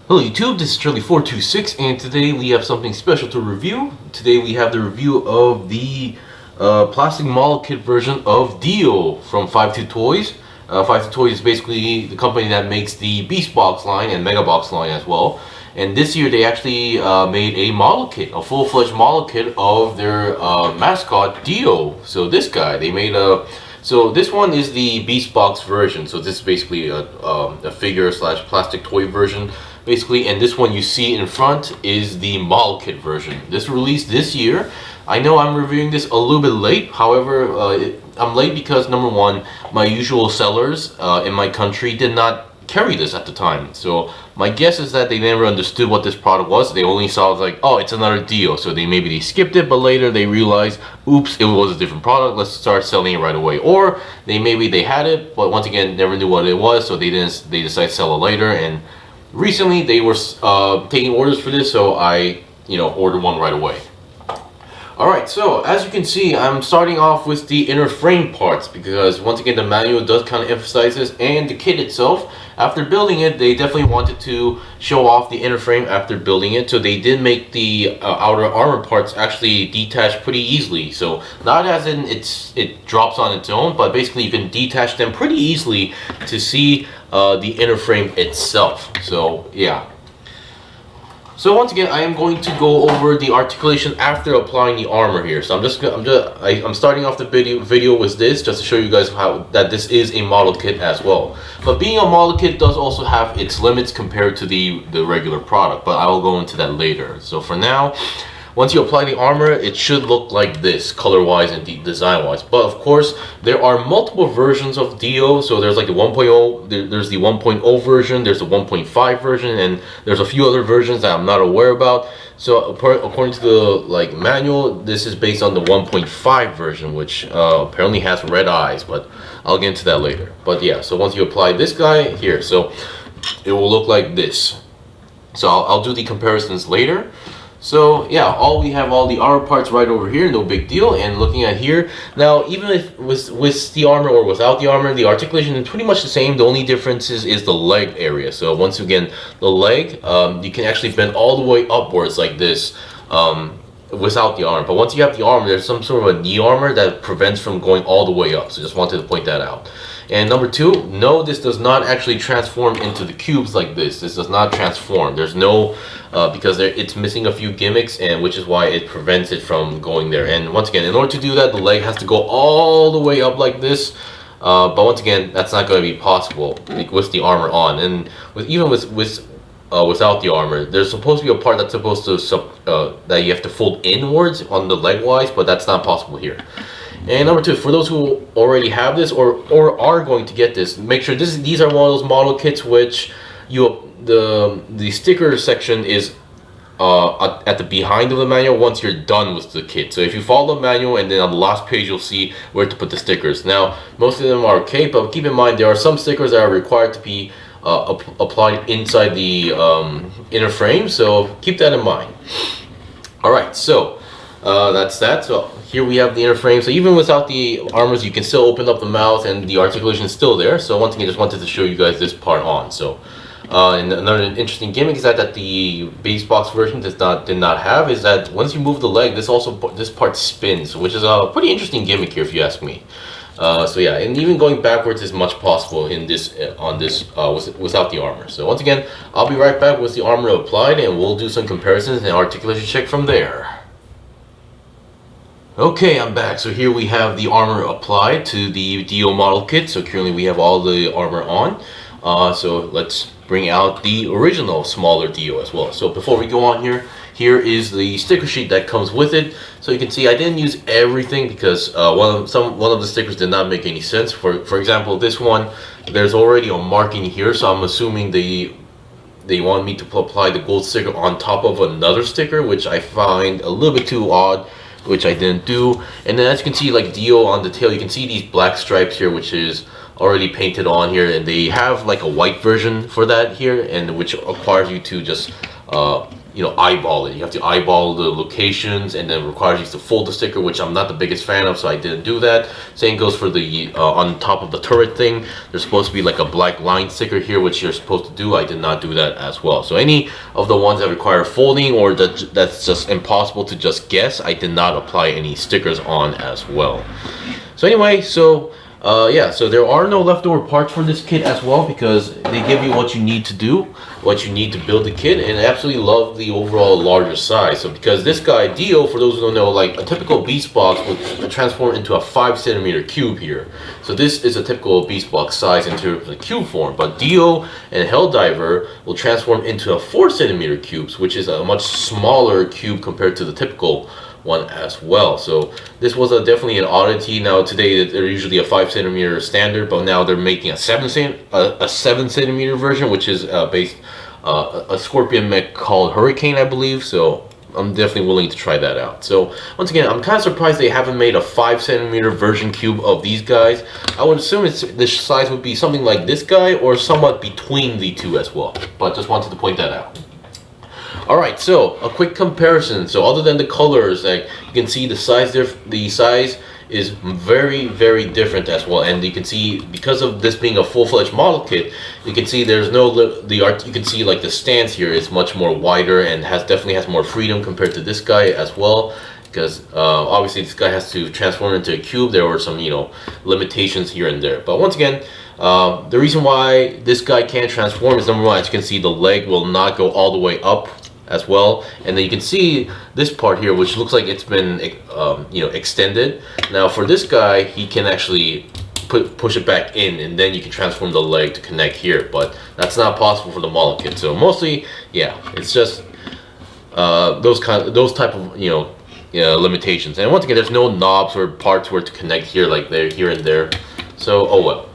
Hello YouTube, this is Charlie426 and today we have something special to review. Today we have the review of the plastic model kit version of Dio from 52 Toys. 52 Toys is basically the company that makes the Beastbox line and Megabox line as well. And this year they actually made a model kit, a full-fledged model kit of their mascot Dio. So this guy, they made a... So this one is the Beastbox version. So this is basically a figure slash plastic toy version, basically. And this one you see in front is the model kit version. This released this year. I know I'm reviewing this a little bit late. However, I'm late because number one, my usual sellers in my country did not carry this at the time. So my guess is that they never understood what this product was. They only saw it like, oh, it's another Dio. So maybe they skipped it, but later they realized, oops, it was a different product. Let's start selling it right away. Or maybe they had it, but once again never knew what it was, so they decided to sell it later. And recently they were taking orders for this, so I ordered one right away. Alright, so as you can see, I'm starting off with the inner frame parts because once again the manual does kind of emphasize this, and the kit itself, after building it, they definitely wanted to show off the inner frame after building it, so they did make the outer armor parts actually detach pretty easily. So not as in it drops on its own, but basically you can detach them pretty easily to see the inner frame itself. So yeah. So once again, I am going to go over the articulation after applying the armor here. So I'm starting off the video with this just to show you guys that this is a model kit as well. But being a model kit does also have its limits compared to the regular product, but I will go into that later. So for now, once you apply the armor, it should look like this, color-wise and design-wise. But of course, there are multiple versions of Dio. So there's like the 1.0, there's the 1.0 version, there's the 1.5 version, and there's a few other versions that I'm not aware about. So according to the manual, this is based on the 1.5 version, which apparently has red eyes, but I'll get into that later. But yeah, so once you apply this guy here, so it will look like this. So I'll do the comparisons later. So yeah, we have all the armor parts right over here, no big deal. And looking at here, now even if with the armor or without the armor, the articulation is pretty much the same. The only difference is the leg area. So once again, the leg, you can actually bend all the way upwards like this without the armor. But once you have the armor, there's some sort of a knee armor that prevents from going all the way up. So just wanted to point that out. And number two, no, this does not actually transform into the cubes like this. This does not transform. There's no, because it's missing a few gimmicks, and which is why it prevents it from going there. And once again, in order to do that, the leg has to go all the way up like this. But once again, that's not going to be possible with the armor on. And even without the armor, there's supposed to be a part that's supposed to that you have to fold inwards on the leg wise, but that's not possible here. And number two, for those who already have this or are going to get this, make sure these are one of those model kits which the sticker section is at the behind of the manual once you're done with the kit. So if you follow the manual, and then on the last page you'll see where to put the stickers. Now most of them are okay, but keep in mind there are some stickers that are required to be applied inside the inner frame, so keep that in mind. Alright, so that's that. So here we have the inner frame. So even without the armors, you can still open up the mouth and the articulation is still there. So once again, just wanted to show you guys this part on. So and another interesting gimmick is that the Beastbox version did not have is that once you move the leg, this part spins, which is a pretty interesting gimmick here if you ask me. So yeah, and even going backwards is much possible in this without the armor. So once again, I'll be right back with the armor applied, and we'll do some comparisons and articulation check from there. Okay, I'm back. So here we have the armor applied to the Dio model kit. So currently we have all the armor on. So let's bring out the original smaller Dio as well. So before we go on here is the sticker sheet that comes with it. So you can see I didn't use everything because one of the stickers did not make any sense. For example, this one, there's already a marking here, so I'm assuming they want me to apply the gold sticker on top of another sticker, which I find a little bit too odd, which I didn't do. And then as you can see, like Dio on the tail, you can see these black stripes here, which is already painted on here, and they have like a white version for that here, and which requires you to just eyeball it. You have to eyeball the locations, and then it requires you to fold the sticker, which I'm not the biggest fan of, so I didn't do that. Same goes for the on top of the turret thing. There's supposed to be like a black line sticker here, which you're supposed to do. I did not do that as well. So any of the ones that require folding or that's just impossible to just guess, I did not apply any stickers on as well. So anyway, yeah, so there are no leftover parts for this kit as well, because they give you what you need to do, what you need to build the kit, and I absolutely love the overall larger size. So because this guy, Dio, for those who don't know, like a typical Beastbox would transform into a 5 centimeter cube here. So this is a typical Beastbox size into the cube form, but Dio and Helldiver will transform into a 4 centimeter cubes, which is a much smaller cube compared to the typical one as well. So this was definitely an oddity. Now today they're usually a 5 centimeter standard, but now they're making a 7 centimeter version, which is based a scorpion mech called Hurricane, I believe. So I'm definitely willing to try that out. So once again, I'm kind of surprised they haven't made a 5 centimeter version cube of these guys. I would assume this size would be something like this guy or somewhat between the two as well, but just wanted to point that out. Alright, so a quick comparison. So other than the colors, like you can see the size is very, very different as well. And you can see, because of this being a full-fledged model kit, you can see there's no you can see like the stance here is much more wider and definitely has more freedom compared to this guy as well. Because obviously this guy has to transform into a cube. There were some limitations here and there. But once again, the reason why this guy can't transform is, number one, as you can see, the leg will not go all the way up as well, and then you can see this part here, which looks like it's been extended. Now for this guy, he can actually push it back in, and then you can transform the leg to connect here, but that's not possible for the model kit. So mostly, yeah, it's just those type of limitations. And once again, there's no knobs or parts where to connect here, like they're here and there. So oh well.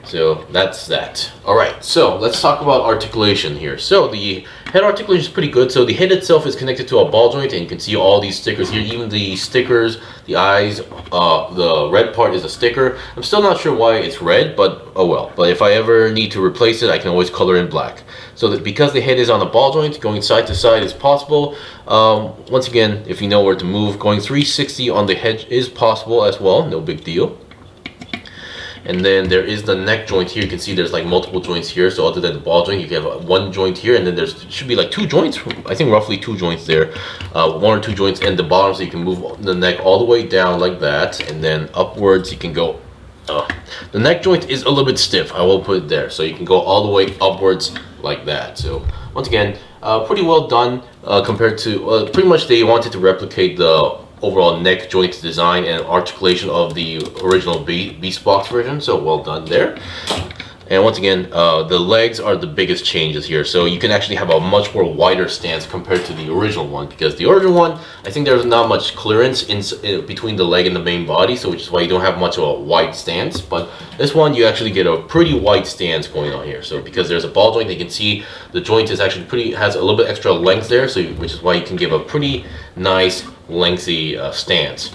So that's that. Alright, so let's talk about articulation here. So the head articulation is pretty good. So the head itself is connected to a ball joint, and you can see all these stickers here. Even the stickers, the eyes, the red part is a sticker. I'm still not sure why it's red, but oh well. But if I ever need to replace it, I can always color in black. So that because the head is on a ball joint, going side to side is possible. Once again, if you know where to move, going 360 on the head is possible as well. No big deal. And then there is the neck joint here. You can see there's like multiple joints here. So other than the ball joint, you can have one joint here, and then there should be like 2 joints. I think roughly 2 joints there, 1 or 2 joints in the bottom, so you can move the neck all the way down like that, and then upwards you can go. The neck joint is a little bit stiff, I will put it there, so you can go all the way upwards like that. So once again, pretty well done compared to pretty much they wanted to replicate the overall neck joint design and articulation of the original Beastbox version, so well done there. And once again, the legs are the biggest changes here, so you can actually have a much more wider stance compared to the original one, because the original one, I think there's not much clearance in between the leg and the main body, so which is why you don't have much of a wide stance. But this one, you actually get a pretty wide stance going on here. So because there's a ball joint, you can see the joint is actually has a little bit extra length there, so which is why you can give a pretty nice lengthy stance.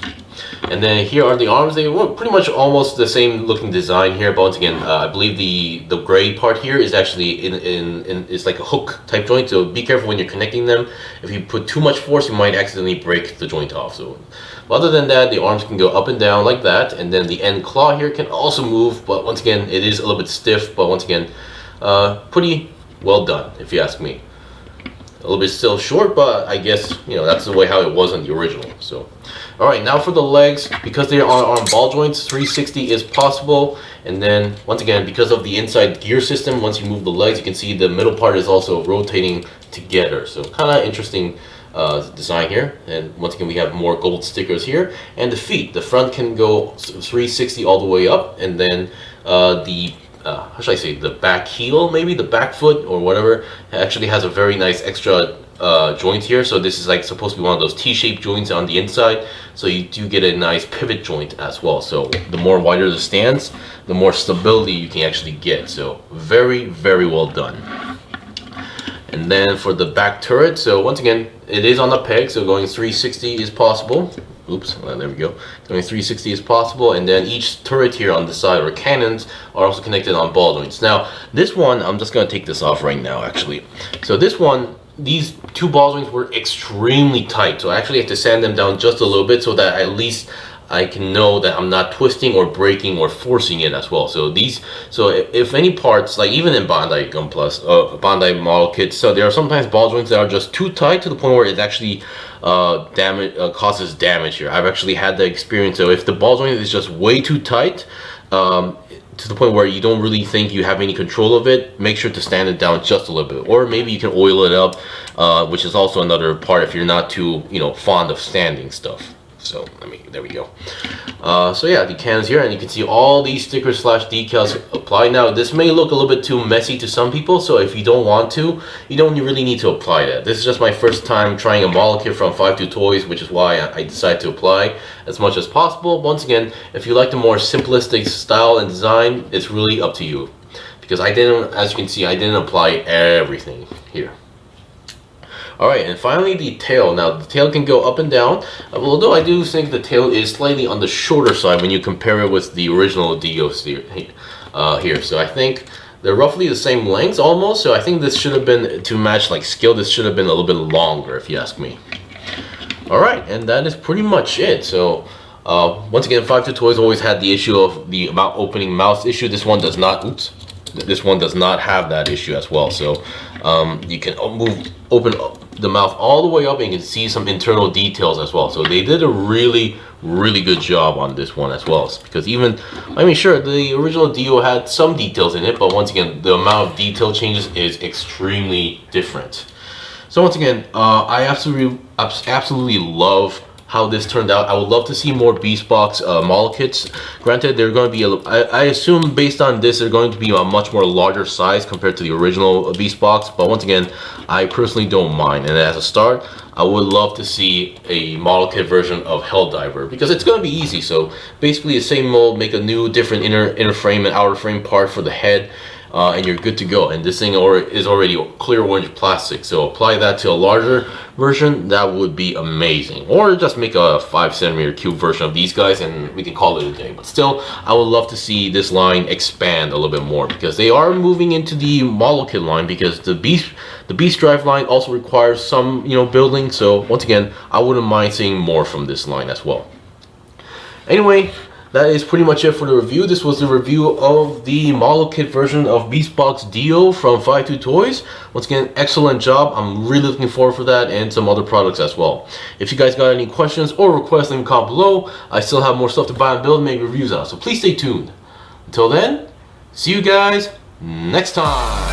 And then here are the arms. They were pretty much almost the same looking design here, but once again, I believe the gray part here is actually it's like a hook type joint, so be careful when you're connecting them. If you put too much force, you might accidentally break the joint off. So other than that, the arms can go up and down like that, and then the end claw here can also move, but once again, it is a little bit stiff, but once again, pretty well done if you ask me. A little bit still short, but I guess that's the way how it was in the original. So alright, now for the legs, because they are on ball joints, 360 is possible. And then once again, because of the inside gear system, once you move the legs, you can see the middle part is also rotating together. So kind of interesting design here. And once again, we have more gold stickers here. And the feet, the front can go 360 all the way up, and then how should I say, the back heel, maybe the back foot or whatever, actually has a very nice extra joint here. So this is like supposed to be one of those T-shaped joints on the inside, so you do get a nice pivot joint as well. So the more wider the stance, the more stability you can actually get. So very, very well done. And then for the back turret, so once again, it is on a peg, so going 360 is possible. Oops, there we go. Going 360 is possible, and then each turret here on the side, or cannons, are also connected on ball joints. Now, this one, I'm just going to take this off right now, actually. So this one, these two ball joints were extremely tight, so I actually have to sand them down just a little bit so that at least I can know that I'm not twisting or breaking or forcing it as well. So if any parts, like even in Bandai Gun Plus, Bandai model kits, so there are sometimes ball joints that are just too tight to the point where it actually causes damage here. I've actually had the experience. So if the ball joint is just way too tight, to the point where you don't really think you have any control of it, make sure to sand it down just a little bit, or maybe you can oil it up, which is also another part if you're not too fond of sanding stuff. So there we go. So yeah, the can is here, and you can see all these stickers slash decals applied. Now this may look a little bit too messy to some people, so if you don't want to, you don't really need to apply that. This is just my first time trying a model kit from 52 Toys, which is why I decided to apply as much as possible. Once again, if you like the more simplistic style and design, it's really up to you, because I didn't, as you can see, I didn't apply everything here. Alright, and finally the tail. Now the tail can go up and down, although I do think the tail is slightly on the shorter side when you compare it with the original Dio here. So I think they're roughly the same length almost, so I think this should have been, to match like scale, this should have been a little bit longer if you ask me. Alright, and that is pretty much it. So once again, 52 Toys always had the issue of the opening mouth issue. This one does not, this one does not have that issue as well. So you can open the mouth all the way up, and you can see some internal details as well. So they did a really good job on this one as well, because even, sure, the original Dio had some details in it, but once again, the amount of detail changes is extremely different. So once again, I absolutely love how this turned out. I would love to see more Beastbox model kits. Granted, they're going to be, I assume based on this, they're going to be a much more larger size compared to the original Beastbox. But once again, I personally don't mind. And as a start, I would love to see a model kit version of Helldiver, because it's going to be easy. So basically the same mold, make a new different inner frame and outer frame part for the head, and you're good to go. And this thing is already clear orange plastic, so apply that to a larger version. That would be amazing. Or just make a 5cm cube version of these guys and we can call it a day. But still, I would love to see this line expand a little bit more, because they are moving into the model kit line, because the Beast Drive line also requires some building. So once again, I wouldn't mind seeing more from this line as well. Anyway, that is pretty much it for the review. This was the review of the model kit version of Beastbox Dio from 52 Toys. Once again, excellent job. I'm really looking forward for that and some other products as well. If you guys got any questions or requests, leave a comment below. I still have more stuff to buy and build and make reviews on, so please stay tuned. Until then, see you guys next time.